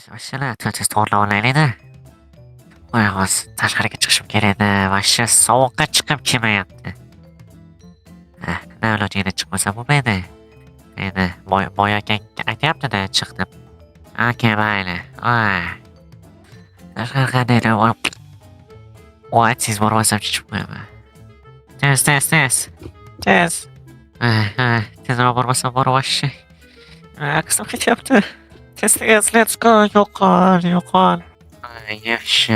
Mashina tez to'g'rilab olaylik-da. Voy hozir tashqariga chiqishim kerak edi. Vashsha sovuqqa chiqib kelmayapti. Nima iloji yana chiqmasa bo'lmaydi. Endi boy akang aytyapti-da chiq deb. Aka mayli. Tashqari qandaydir voy siz bormasam chiqib qo'yaman. Tez. Tezroq bormasam bor vashsha. Qism ketyapti. Tez, let's go. Yo'qol. Yaxshi.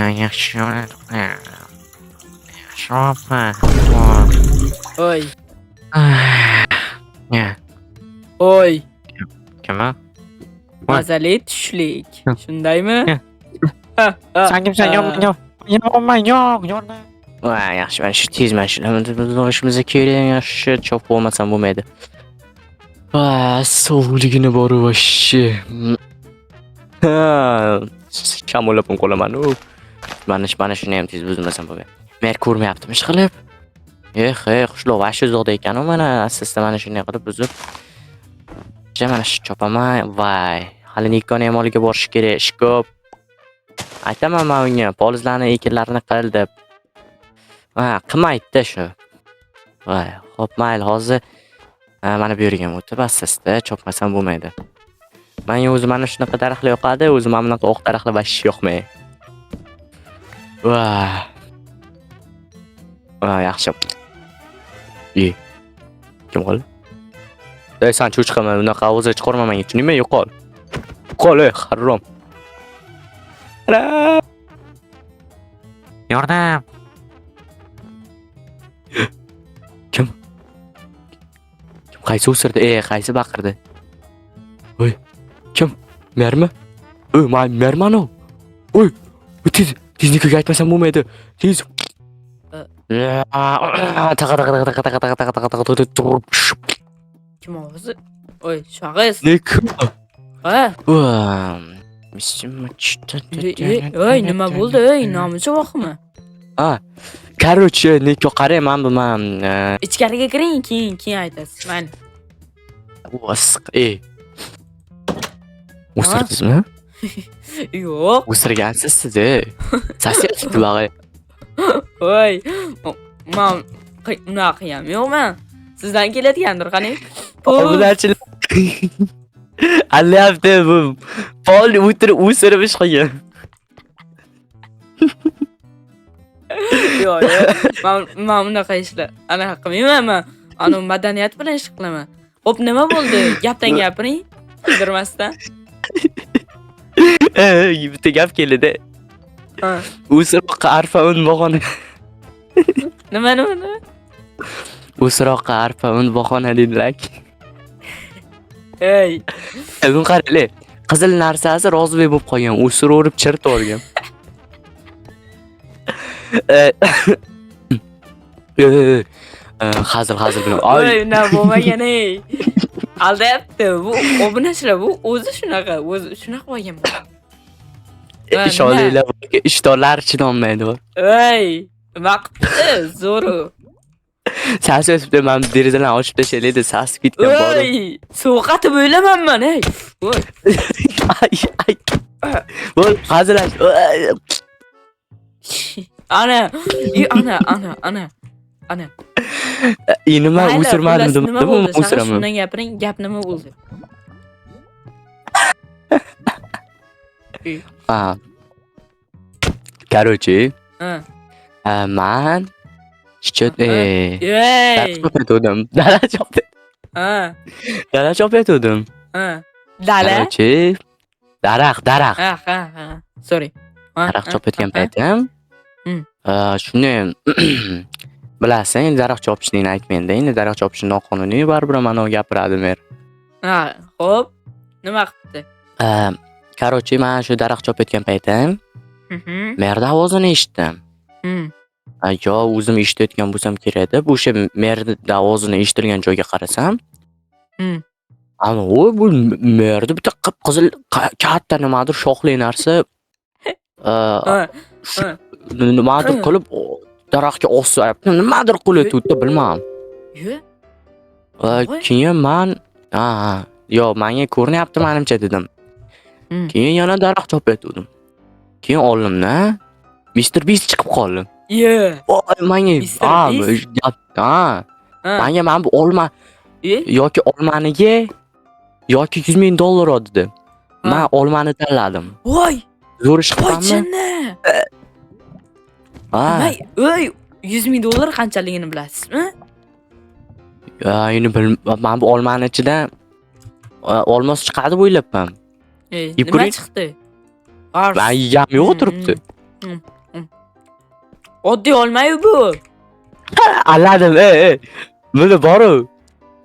Oy. Ya, Oy. kimmi? Mazali tushlik. Shundaymi? Sen kimsan? Yo'q. Voy, yaxshi, mana shu tez mashinalarni olishimiz kerak, yaxshi chop bo'lmasam bo'lmaydi. Sovuqligini bor vashshi. Shamollab qolaman. Mana shuni ham tez buzmasam bo'lmaydi. Men ko'rmayaptimi ish qilib? Qushloq vashshi uzoqda ekan-ku, mana asta mana shunday qilib buzib. Mana shu chopaman. Voy, hali Nikon ham olga borish kerak, ish ko'p. Aytaman men unga, polizlarni ekinlarini qil deb. Qilmaydi shu. Voy, xo'p, mayli, hozir mana bu yerga o'tib asta chopmasam bo'lmaydi. Menga o'zi mana shunaqa daraxtlar yoqadi, o'zi mana bunaqa oq daraxtlar vashshi yoqmaydi. Voy, yaxshi. Kim qol? Sen cho'chqaman, unaqa ovozga chiqarma menga, tushuningmi? Yo'qol. Qol, harom. Yordam. Kim? Qaysi o'sirdi? Qaysi baqirdi? Voy, kim? Mermi? Mermano. Voy, teznikaga aytmasam bo'lmaydi. Tez. Kim ovozi? Oy, shag'iz. Nika. Oy, nima bo'ldi? Nomusi voqmi? Короче, Nika qarang, men bu Ichkariga kiring, keyin aytasiz. Mayli. O'sirdingizmi? Yo'q. O'sirgansiz siz. Sasiyatli bag'ay. Voy, men unaqa ham yo'qman. Sizdan keladigandir, qani? Bularchilar. Alyapti bu. Pol o'sirib ish qilgan. Yo'q, men unaqa ishlar. Anaqa qilmayman men. Madaniyat bilan ish qilaman. Xo'p, nima bo'ldi? Gapdan gapiring. Bildirmasdan. Bitta gap keldi. O'siroqqa arpa un bahona. Nima? O'siroqqa arpa un bahona dedilar. Buni qaranglar. Qizil narsasi rozibek bo'lib qolgan, o'siraverib chiritib olgan. Hazil bilan. Voy, nima bo'lmagan aldayapti. Bu obunachilar bu o'zi shunaqa bo'lgan. Ishoninglar, ishtonlar chidolmaydi. Voy, nima qilibdi? Zo'ru. Sas o'tibdi, men derazalarni ochib tashlaydi, sas ketgan bor. Voy, sovuqatib o'ylamanman, Voy. Voy, hazillash. Ana. Nima o'sirmadim dedim, o'siraman. Shundan gapiring, gap nima bo'ldi? Короче, man dala chopayotgandim. Dala? Короче, daraxt. Sorry. Daraxt chopayotgan paytim. Shuni bilasan, daraxt chopishni aytmayman-da. Endi daraxt chopish noqonuniy, baribir mana gapiradi mer. Xo'p. Nima qilibdi? Короче, men shu daraxt chopayotgan paytim merda ovozini eshitdim. Yo, o'zim eshitayotgan bo'lsam kerak deb, o'sha merda ovozini eshitilgan joyga qarasam, bu merda bitta qip-qizil katta nimadir shoxli narsa nimadir qilib daraxtga osyapti. Nimadir qilyapti, bilmadim. Keyin men, yo, menga ko'rinyapti menimcha dedim. Keyin yana daraxt chopayotgandim. Keyin oldimda Mr. Beast chiqib qoldi. Ye. Voy, menga Mr. Beast? ha, Ha. menga mana bu olma E? yoki olmaniga yoki 100 ming dollar dedi. Ha. Men olmani tanladim. Voy, Zo'r ish voy qilganmi? jinni. Ha. Voy, 100 ming dollar qanchaligini bilasizmi? Ya, endi men bu olmani ichidan olmos chiqadi deb o'ylabman. Yeb Nima ko'ring. chiqdi? G'ars. Men yegam yo'q o'tiribdi. Oddiy olma-yu bu. Alladim, buni boru.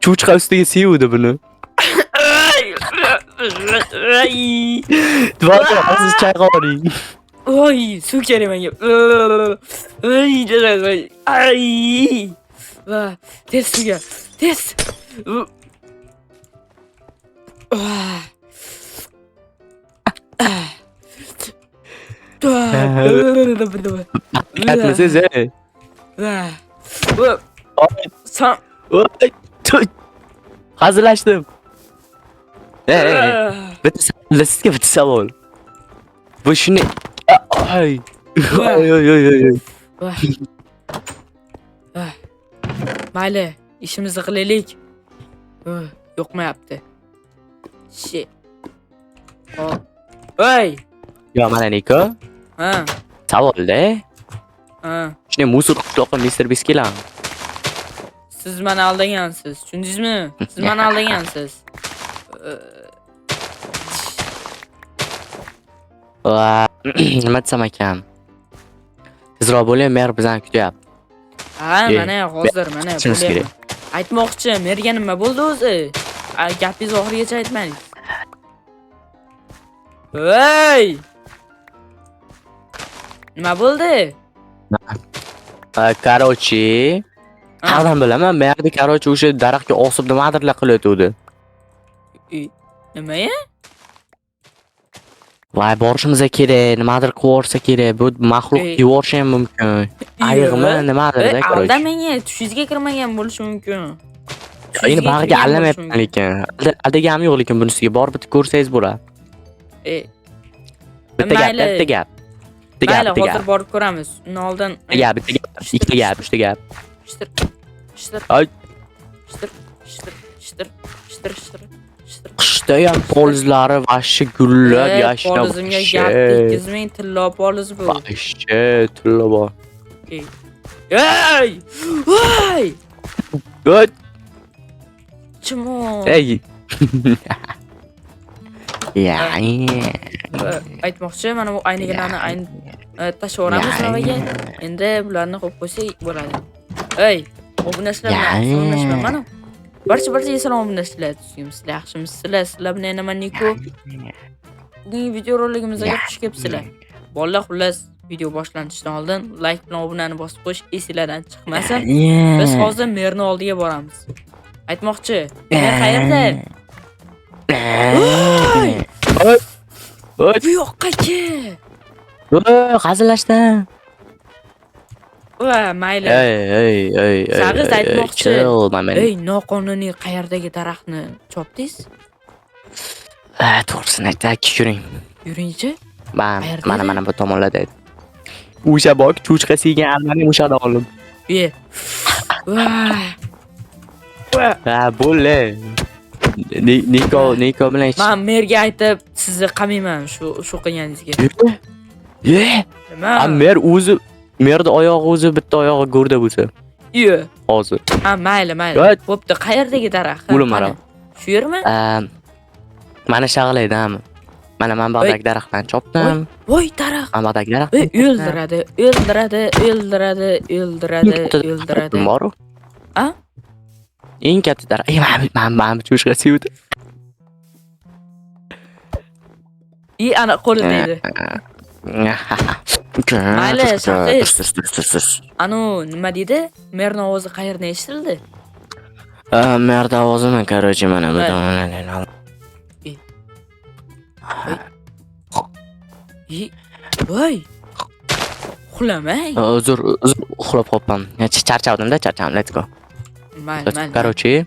Cho'chqa ustiga sevdi buni. Dvoda hozir chayqoring. Oy, suv kerak menga. Ay. Va, tez suvga. Tez. Katmisiz, Sen hazırlaştım. Sizga bitta savol. Bu shuni ay. Ay. Mayli, ishimizni qilaylik. Yo'qmayapti. Shit. Oy. Yo, mana Niko. Ha, Savolda, ha. shuni musor qishloqqa Mr. Beast kelan. Siz meni aldagansiz, tushundingizmi? Siz meni aldagansiz. Nima desam ekan? Tezroq bo'ling, mer bizani kutyapti. Ha, mana hozir mana tushunish bo'lyapman. kerak. Aytmoqchi, merga nima bo'ldi o'zi? Gapingizni oxirigacha aytmang. Voy! Nima bo'ldi? Короче, qayerdan bilaman, merda короче o'sha daraxtga osib nimadirlar qilayotgandi. Nima ya? Voy, borishimiz kerak, nimadir qilib kerak. Bu maxluq yuborishi ham mumkin. Ayiqmi, nimadir, короче. Aldamang, tushingizga kirmagan bo'lishi mumkin. Endi bag'iga allamayapman lekin. Aldagam yo'q lekin bunisiga borib bitta ko'rsangiz bo'ladi. Bitta gap, bitta gap. Mayli, hozir borib ko'ramiz. Undan oldin bitta gap, ikkita gap, uchta gap. Shtir. Ay. Shtir. Qishda ham polizlari vashshi gullab yashnab. Polizimga gap tekkizmang, tillo poliz bu. Vashshi tilla bor. Ey! Voy! Good. Chimo. Ey. Yani. Aytmoqchi, mana bu aynigalarni tashlaveramiz havoga. Endi bularni qo'yib qo'ysak bo'ladi. Ey, obunachilar bilan salomlashma mana. Barcha salom obunachilar. Sizlar yaxshimisizlar? Sizlar bilan yana men Niko. Bugungi video roligimizga xush kelibsizlar. Bolalar, xullas, video boshlanishidan oldin like bilan obunani bosib qo'yish esingizdan chiqmasin. Biz hozir merni oldiga boramiz. Aytmoqchi, mer qayerda? Oy. Bu yoqqa kel. Hazillashdim. Va, mayli. Ey. Sag'iz aytmoqchi. Ey, Ey, noqonuniy qayerdagi daraxtni chopdingiz? to'g'risini aytsak, yuring. Yuringchi. Mana bu tomonlarda edi. O'sha bok cho'chqa siygan almani o'shada oldim. Ye. Ha, bo'le. Niko bilan Men merga aytib, sizni qamayman shu qilganingizga. Nima? Mer o'zi merda oyog'i o'zi bitta oyog'i go'rda bo'lsa. Yo. Hozir. Ha, mayli. Bo'pti, qayerdagi daraxt? O'lim mara. Shu yermi? Mana shag'laydami? Mana men bog'dagi daraxtdan chopdim. Voy, daraxt. Men bog'dagi daraxt. O'ldiradi. Boru. A? Eng katta daraxt. Men cho'chqa sevdi. Ana qo'lida edi. Mayli, shaqiz. Anu, nima dedi? Merni ovozi qayerdan eshitildi? Merda ovozimi, короче, mana bu tomondan. Voy. Uxlamay. Uzr, uxlab qoldim. Charchavdim-da, let's go. Mayli.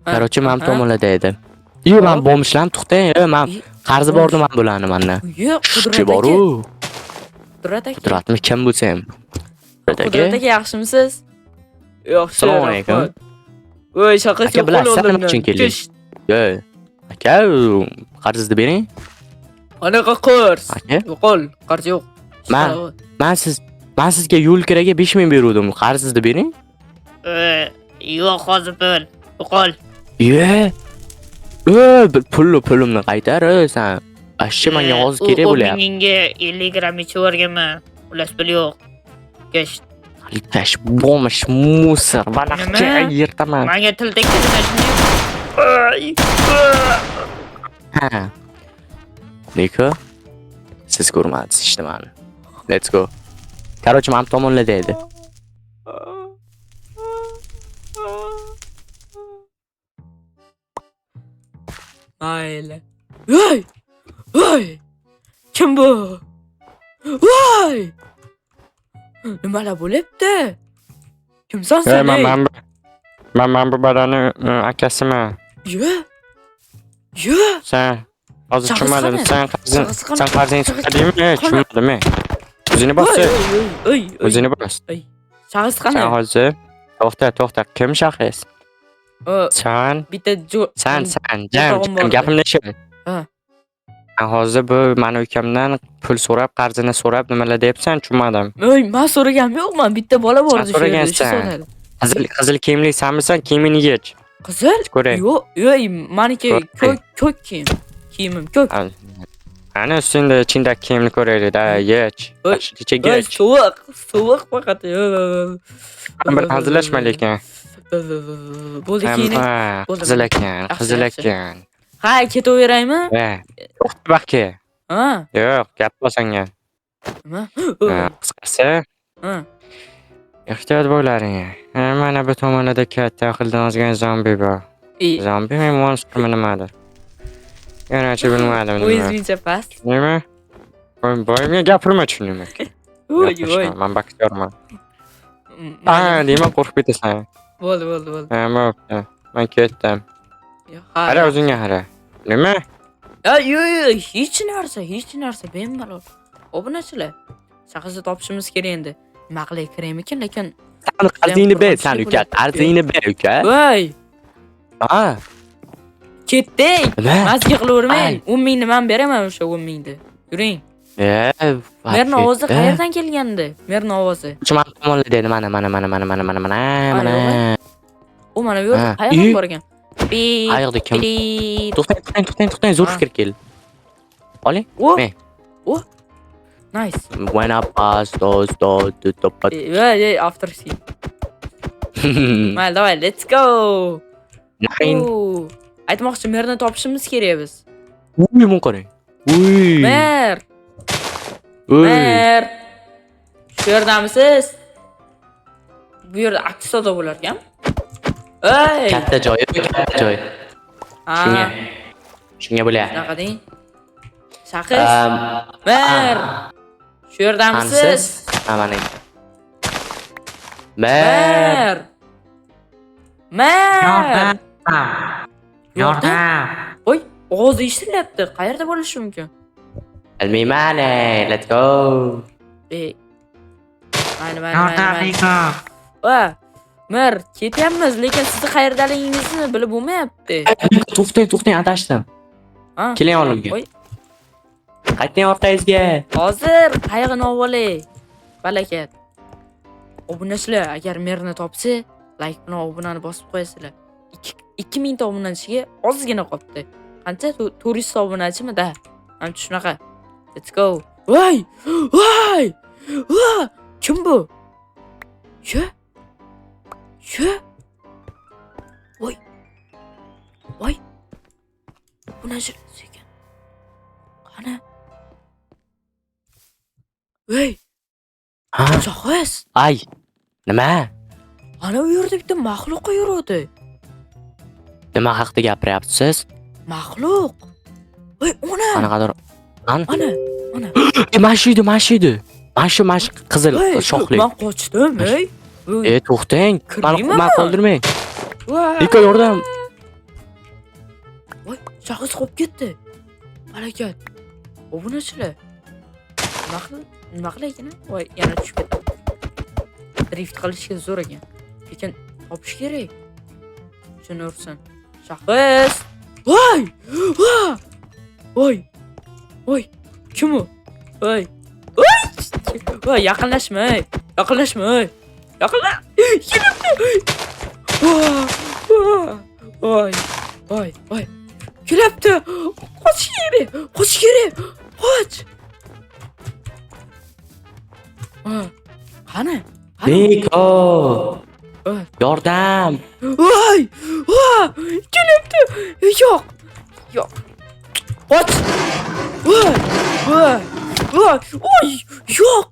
Короче, men tomonlarda edi. Men bomishlam, to'xtang, men Qarzi bordi men bularni menda. Yo'q, Kuchi Qudrat aka. bor-u. Qudrat aka. Qudratmi kim bo'lsa ham. Qudrat aka yaxshimisiz? Yaxshi. Assalomu alaykum. Voy, shaqasi Aka bilasizlar nima uchun keldik? Yo. Aka, qarzni bering. Anaqa qurs. Aka, Yo'qol, qarz yo'q. men sizga yo'l kiraga 5000 beruvdim. Qarzni bering. Yo'q, hozir pul. Yo'qol. Ye. Pulimni qaytar, sen. Ashcha menga hozir kerak bo'lyapti. Menga 50 gramm ichib o'rganman. Ulas pul yo'q. Kesh. Alkash, bo'lmish musor, vaqtga yirtaman. Menga til tekdimi shunday? Ha. Niko? Siz ko'rmadingiz ishtimani. Let's go. Короче, men tomonla deydi. Mayli. Voy! Kim bu? Voy! Nimalar bo'lyapti? Kimsan sen? Men bu badani akasiman. Yo. Sen hozir Shaxs tushunmadim. qani? Sen qarzingni chiqadingmi? Tushunmadim. O'zini bos. O'zini bos. Shaxs Sen qani? hozir to'xta. Kim shaxs? Sen Bitta jam gapimni eshit. Ha. Sen hozir bu meni ukamdan pul so'rab, qarzini so'rab nimalar deyapsan? Tushunmadim. Men so'raganim yo'qman. Bitta bola bor Sen so'ragansan. Qizil kiyimli senmisan? Kiyimini yech. Qizil? Ko'ray. Yo'q, meniki ko'k kiyim. Kiyimim ko'k. Ana ustingda ichingdagi kiyimni ko'raylik-da, yech. Ichiga yech. Sovuq faqat. Bir hazillashma lekin. Bo'ldi keyin. Qizil ekan. Ha, ketaveraymi? To'xta bakki. Ha. Yo'q, gap bo'lsanga. Nima? Qisqasi, Ha. ehtiyot bo'laring. Mana bu tomonlarda katta aqldan ozgan zombi bor. Zombi monstrmi nimadir? Yanachi bilmadim nima. O'zingcha past. Nima? Boyimga gapirma tushundim. Voy. Men baktorman. Deyman qo'rqib ketasan. Bo'ldi. Bo'pti. Men ketdim. Qara o'zingga qara. Nima? Yo'q, hech narsa bemalol. Obunachilar. Shaxsni topishimiz kerak endi. Nima qilay kerakmikin, lekin Sen qarzingni ber, sen uka. Qarzingni ber, uka. voy, Ha. ketdik. Nima? Mazga qilavermang. 10 mingni men beraman o'sha 10 mingni. Yuring. Merni ovozi qayerdan kelgandi? Merni ovozi. Chumar tomonlar dedi, mana. U mana bu yerda qayerdan borgan? Qayerda kim? To'xtang, zo'r fikr kel. Oling. Nice. Buena paz, dos, topa. After scene. Давай, let's go. Aytmoqchi, merni topishimiz kerak biz. Uy, men qarang. Uy. Mer. Shu yerdamisiz? Bu yerda aks savdo bo'lar ekan. Katta joy. Shunga bo'lar. Shunaqa deng. Shaxs. Mer. Shu yerdamisiz? Mana. Mer. Yordam. Voy, ovozi eshitilyapti. Qayerda bo'lishi mumkin? Bilmayman, let's go. Mayli. Va, Mer, ketyapmiz, lekin sizni qayerdaligingizni bilib bo'lmayapti. To'xtang, adashdim. Keling olimga. Qayting orqangizga. Hozir qayg'ini olay. Balakat. Obunachilar, agar merni topsa, like bilan obunani bosib qo'yasizlar. 2000 ta obunachiga ozgina qolibdi. Qancha? 400 obunachimi-da? Mana shunaqa. Let's go. Voy! Kim bu? Shu? Voy. Bu najir sekin. Qani? Voy. Shaxs. Ay. Nima? Ana u yerda bitta maxluq yuradi. Nima haqida gapiryapsiz? Maxluq. Voy, ona. Qanaqadir. Ana. Mashidi. Mash qizil shoxli. Men qochdim, To'xtang. Men qoldirmang. Voy. Iko yordam. Voy, shaxs qolib ketdi. Harakat. O bu nachilar? Nima qilay ekan? Voy, yana tushib ketadi. Drift qilishga zo'r ekan. Lekin topish kerak. Shuni ursin. Shaxs. Voy! Voy! Voy! Kim u? Voy! Voy, yaqinlashma. Yaqinlashma. Yaqinlash. Voy! Voy! Voy! Kelyapti. Qochish kerak. Qochish kerak. Qoch. Qani? Niko! Voy! Yordam! Voy! Kelyapti. Yo'q. Yo'q. Qoch. Voy! Voy! Voy! Oy! Yo'q.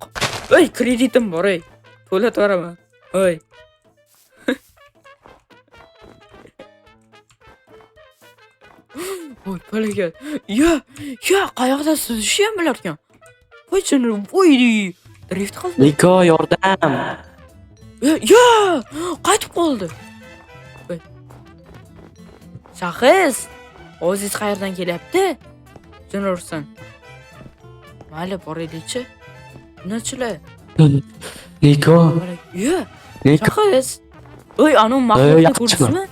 Voy, kreditim bor ey. To'lab beraman. Voy. Voy, palakat. Qayoqda suzishni ham bilar ekan. Voy, chini, voy. Drift qildi. Niko, yordam! Qaytib qoldi. Voy. Shaxs, o'zingiz qayerdan kelyapti? Jin ursin. Mayli, boraylik-chi. Nachilar? Niko! Niko! Shaxs. Voy, anu maxluqni ko'rdingizmi?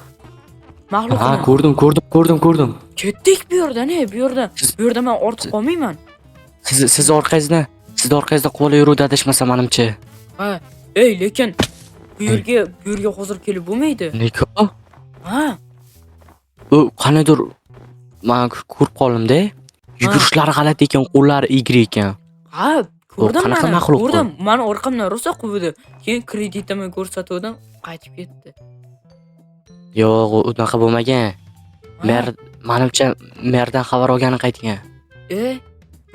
Ha, Maxluqni. ko'rdim. Ketdik bu yerdan, bu yerdan. Bu yerda men ortib qolmayman. Siz orqangizda qo'li yuruvdi adashmasa menimcha. Ha, lekin bu yerga hozir kelib bo'lmaydi. Niko? Ha, U qanidir men ko'rib qoldim-da. Yugurishlari g'alati ekan, qo'llari egri ekan. ha, ko'rdim qanaqa mana. maxluq bu? Ko'rdim. Meni orqamdan rosa quvdi. Keyin kreditimni ko'rsatuvdim, qaytib ketdi. Yo'q, unaqa bo'lmagan. Menimcha merdan xabar olgani qaytgan.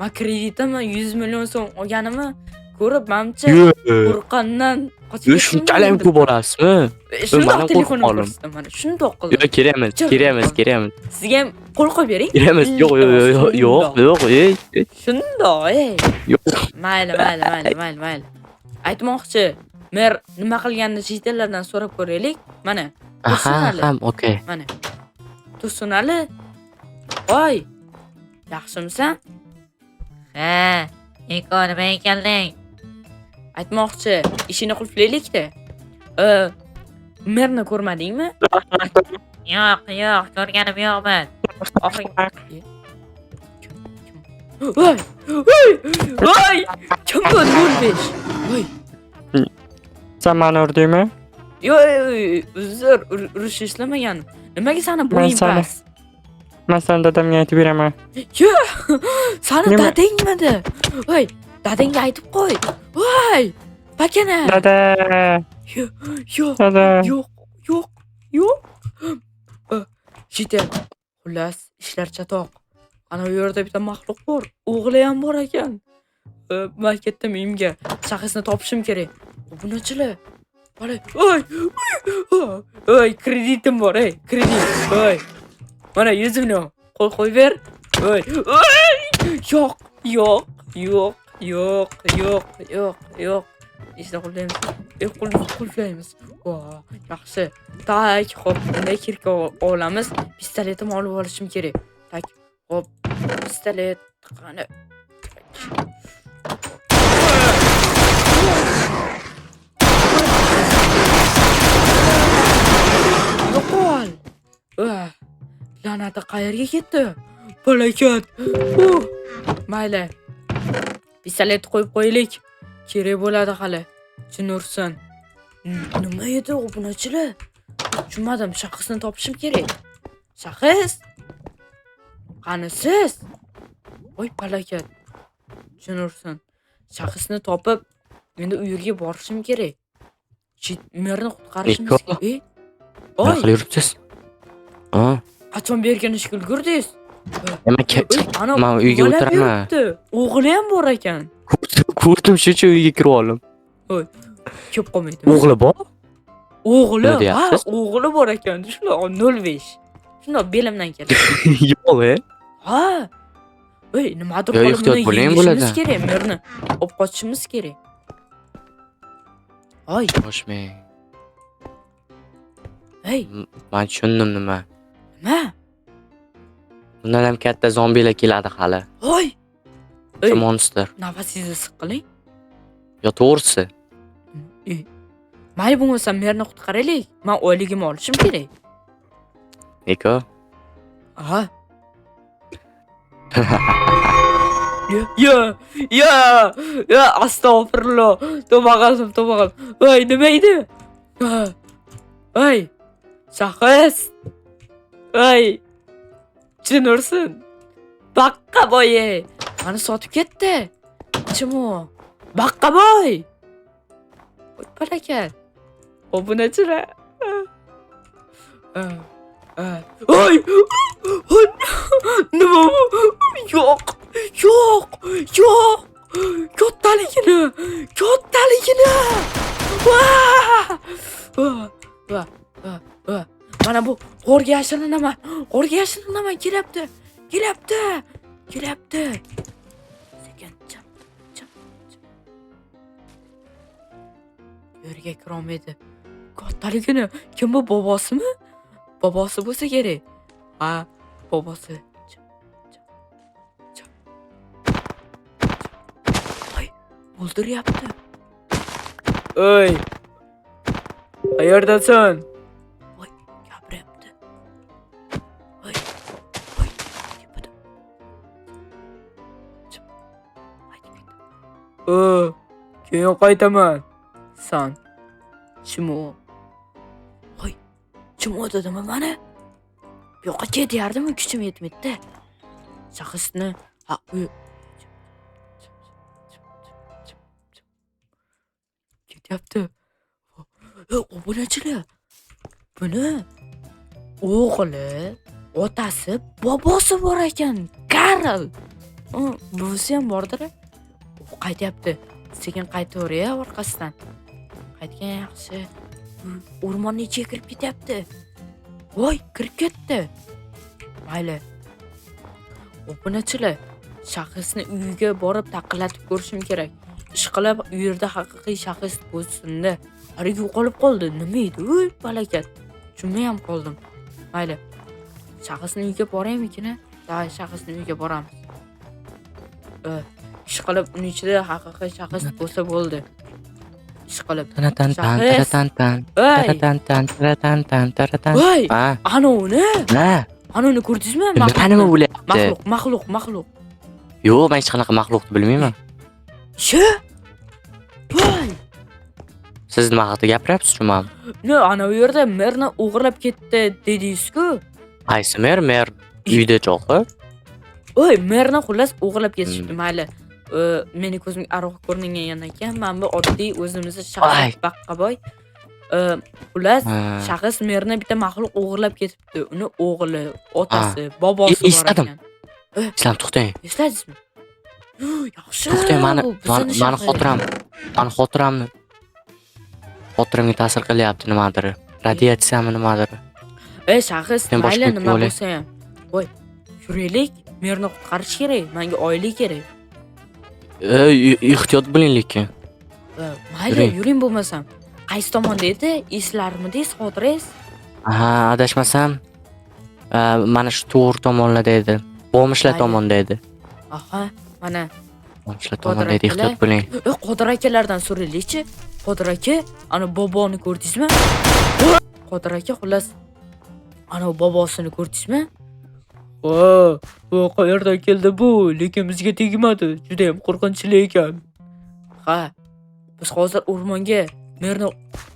Men kreditimni 100 million so'm olganimni ko'rib, menimcha qo'rqqandan qochib Yo'q, shunchalik ko'p olasizmi? Shundoq Mana telefonni qo'rqib qoldim. ko'rsatdim mana. Shundoq qildim. Yo'q, kerakmas. Sizga ham qo'l qo'yib bering. Kerakmas. Yo'q, Shundoq, Yo'q. Mayli. Aytmoqchi, mer nima qilganini chet-ellardan so'rab ko'raylik. Mana. Aha, okey. Mana. Tursunali. Voy. Yaxshimisan? Ha, Niko nima kelding? Aytmoqchi, ishini qulflaylik-da. Merni ko'rmadingmi? Yo'q, ko'rganim yo'qman. Voy! Kim bu 05? Voy. Sen beni urdingmi? Yo'q, uzr, urush ishlamagan. Nimaga seni bo'ying seni- pas? Men sen dadamga aytib beraman. Seni Nima? dadangmidi? Voy, dadangga aytib qo'y. Voy! Pakana. Dada, Yo'q. dada. Yo'q. Jitel. Xullas, ishlar chatoq. Ana bu yerda bitta maxluq bor. O'g'li ham bor ekan. Men ketdim uyimga. Shaxsni topishim kerak. Bu nachilar? Voy, kreditim bor, kredit. Voy. Mana 100 million. Qo'l qo'yib ber. Voy. Yo'q. Ishni qulflaymiz. Yaxshi. Tak, xo'p, bunday kirka olamiz. Pistoletim olib olishim kerak. Tak. Xo'p, pistolet qani. Yo'qol. La'nati qayerga ketdi? Palakat. Mayli. Pistolet qo'yib qo'ylik. Kerak bo'ladi hali. Jin ursin. Nima edi u bunachilar? Tushunmadim, shaxsni topishim kerak. Shaxs? Qani siz? Voy palakat. Jin ursin. Shaxsni topib, endi u yerga borishim kerak. Merni qutqarishimiz kerak. Nima qilib yuribsiz? Qachon bergan ishga ulgurdingiz? Men uyga o'tiraman. O'g'li ham bor ekan. Ko'rdim, shuning uyga kirib oldim. Ko'p qolmaydi. O'g'li bor? O'g'li, Nima deyapsiz? o'g'li bor ekan. Shular 05. Shundoq belimdan keldi. Yo'q, Ha. Voy, nimadir Yo, qilib ehtiyot buni bo'ling yeyishimiz bo'ladi. kerak, merni olib qochishimiz kerak. Voy, Qo'shmang. hey, Men tushundim nima. nima? Undan ham katta zombilar keladi hali. Voy! Ey, Monster. nafasingizni siqiling. Yo to'g'risi. Mayli bo'lmasa merni qutqaraylik. Men oyligimni olishim kerak. Niko? Aha. Ya, astagfirullah. Tavba qildim. Voy, nima edi? Voy. Shaxs. Voy. Jin ursin. Baqqa boy. Mani sotib ketdi. Kim u? Baqqa boy. Voy, barakat. Obunachilar. Oy! Nima bu? Yo'q. Kattaligini. Mana bu qo'rga yashirinaman. Kelyapti. Sekin chap. Yerga kirolmaydi. Kattaligini. Kim bu, bobosimi? Bobosi bo'lsa kerak. Ha, bobosi. Voy, o'ldiryapti. Ey! Qayerdasan? Voy, gapiryapti. Voy. Tepada. Keyin qaytaman. San. Chimo. Voy, chimo dedimi mana? Bu yoqqa ketyardimi, kuchim yetmaydi. Shaxsni, ketyapti. Obunachilar. Buni o'g'li, otasi, bobosi bor ekan. Karl. Buvisi ham bordir. Qaytyapti. Sekin qaytaver orqasidan. Qaytgan yaxshi. O'rmonning ichiga kirib ketyapti. Voy, kirib ketdi. Mayli. Obunachilar, shaxsni uyiga borib taqillatib ko'rishim kerak. Ishqilib, u yerda haqiqiy shaxs bo'lsin-da. Hariga yo'qolib qoldi. Nima edi? Voy, balakat. Tushunmay ham qoldim. Mayli. Shaxsni uyiga boraymikin? Davay, shaxsni uyiga boramiz. Ishqilib, uning ichida haqiqiy shaxs bo'lsa bo'ldi. Ishqilib. Voy, anavni? Anavni ko'rdingizmi? Nima bo'lyapti? Maxluq. Yo'q, men hech qanaqa maxluqni bilmayman. Voy. Siz nima haqida gapiryapsiz, tushunmadim. Ana u yerda merni o'g'irlab ketdi dedingiz-ku. Qaysi mer? Mer uyda cho'qi. Voy, merni xullas o'g'irlab ketishdi, mayli. Meni ko'zimga aroq ko'ringan ekan. Men bu oddiy o'zimizni shaxs baqqaboy. Xullas, shaxs merni bitta maxluq o'g'irlab ketibdi. Uni o'g'li, otasi, bobosi bor ekan. Islam, to'xtang. Esladingizmi? Yaxshi. To'xtang, mani xotiramga ta'sir qilyapti nimadir. Radiatsiyami nimadir. Shaxs mayli nima bo'lsa ham. Voy, yuraylik. Merni qutqarish kerak. Menga oylik kerak. Ehtiyot bo'ling lekin. Mayli, yuring bo'lmasam. Qaysi tomonda edi? Eslarmidingiz, xotirangiz? Aha, adashmasam, mana shu to'g'ri tomonlarda edi. Bomishlar tomonda edi. Aha, mana Bomishlar tomonda edi, ehtiyot bo'ling. Qodir akalardan so'raylik-chi. Qodir aka, ana boboni ko'rdingizmi? Qodir aka, xullas, ana bobosini ko'rdingizmi? Bu qayerdan keldi bu? Lekin bizga tegmadi. Juda ham qo'rqinchli ekan. Ha, biz hozir o'rmonga merni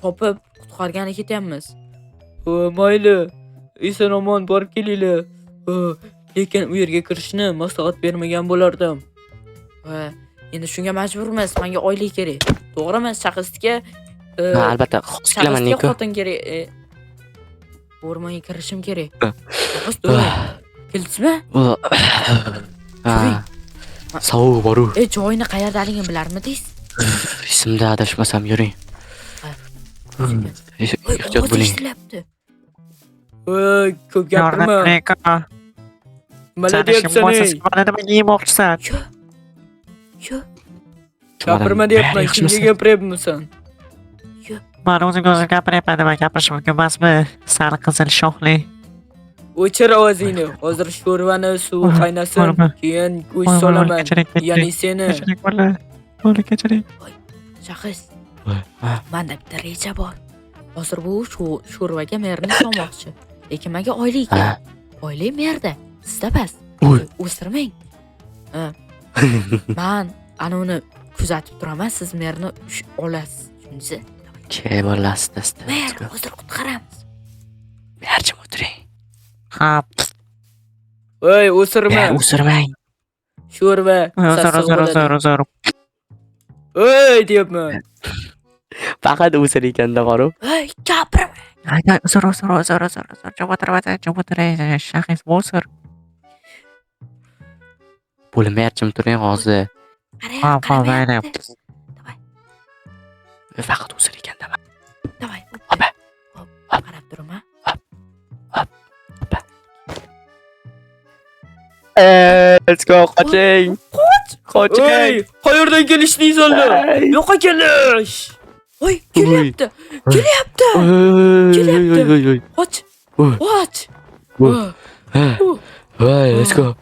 topib qutqargani ketyapmiz. Mayli, eson-omon borib kelinglar. Lekin u yerga kirishni maslahat bermagan bo'lardim. Endi shunga majburmiz. Menga oylik kerak. To'g'rimi? Shaxsga albatta, his qilaman, Niko. Xotin kerak. O'rmonga kirishim kerak. Keldingizmi? Sovuq bor-u. Joyini qayerdaligini bilarmidingiz? Esimda, adashmasam yuring. Ehtiyot bo'ling. Ko'p gapirma. Nima deyapsan? Nima yemoqchisan? Gapirma deyapman. Kimga gapiryapsan? Men o'zim gapiryapman, nima gapirish mumkin emasmi? Sal qizil shoxli. O'chir ovozingni. Hozir sho'rvani suv qaynasin, keyin go'sht solaman. Ya'ni seni. Kechiring bola kechiring. Shahis, Ha. menda bitta reja bor. Hozir bu sho'rvaga merni solmoqchi. Lekin menga oylik kerak. Ha. Oylik merda. Sizda bas. Uy. O'stirmang. Men ana uni kuzatib turaman, siz merni olasiz. Tushundingizmi? Ke bo'lasiz dasta. Mer, hozir qutqaramiz. Berchim o'tiring. Ha, Voy, o'sirma. O'sirmang. Sho'rva. sassiq bo'ladi. uzr. Voy, deyapman. Faqat o'sir ekanda boru. Voy, gapirma. Ayta uzr. Javob shahis bo'sir. Bo'lim berchim turing hozir. Ha, Qarayapti. mayli. Faqat o'sir ekanda. Davay. Opa. Hop, qarab turma. Let's go, qoching. Qoching. Voy, qayerdan kelishdingiz o'zi? Ey. Yo'qa kelish. Voy, kelyapti. Kelyapti. Oy. Qoch. Voy. Qoch. Voy. Voy, let's go.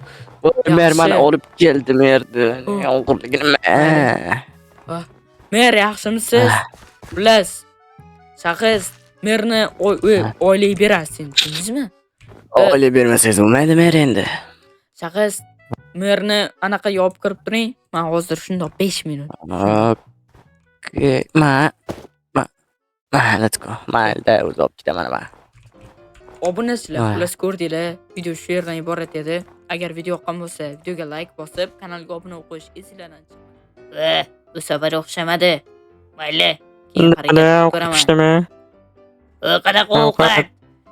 Mer Yaxshi. meni olib keldi merdi. Oh. Yolg'irligini. Mer, yaxshimisiz? Bilasiz. Shahis, merni oylik berasiz, tushundingizmi? Oila bermasangiz bo'lmaydi mer endi. Shahis, merni anaqa yopib kirib turing. Men hozir shundoq 5 minut. Okey. Let's go. Mayli, o'zi olib ketaman man. Obunachilar, Ha. xullas ko'rdinglar, video shu yerdan iborat edi. Agar video yoqqan bo'lsa, videoga like bosib, kanalga obuna bo'lib qo'yish esinglardan chiqmadi. Bu safar o'xshamadi. Mayli, keyin harakat Ana qilib ko'raman. o'qishdimi? Qanaqa ovqat?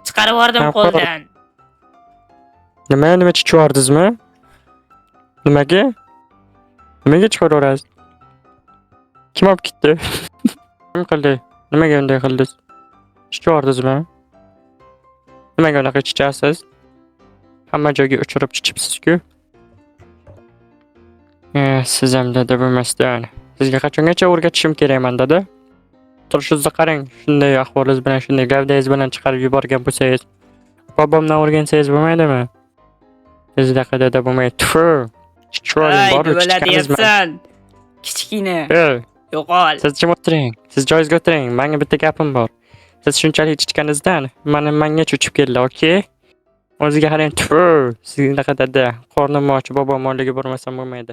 Chiqarib yubordim qo'ldan. Nima chiqardingizmi? Nimaga? Nimaga chiqaraverasiz? Kim olib ketdi? Kim qildi? Nimaga unday qildingiz? Chiqardingizmi? Nimaga unaqa chiqasiz? Hamma joyga uchirib chiqibsiz-ku. Siz ham dada bo'lmasdan. Sizga qachongacha o'rgatishim kerakman dada? Turishingizni qarang, shunday ahvolingiz bilan, shunday gavdangiz bilan chiqarib yuborgan bo'lsangiz, bobomdan o'rgansangiz bo'lmaydimi? Sizdaqa dada bo'lmaydi. Tfu! Chiqaring, bor chiqaringizmi? Kichkina. Yo'qol. Siz jim o'tiring. Siz joyingizga o'tiring. Menga bitta gapim bor. Siz shunchalik chiqqaningizdan menga cho'chib keldi, okey? O'ziga qarang, tfu! Sizga dada, qornim och, bobom oldiga bormasam bo'lmaydi.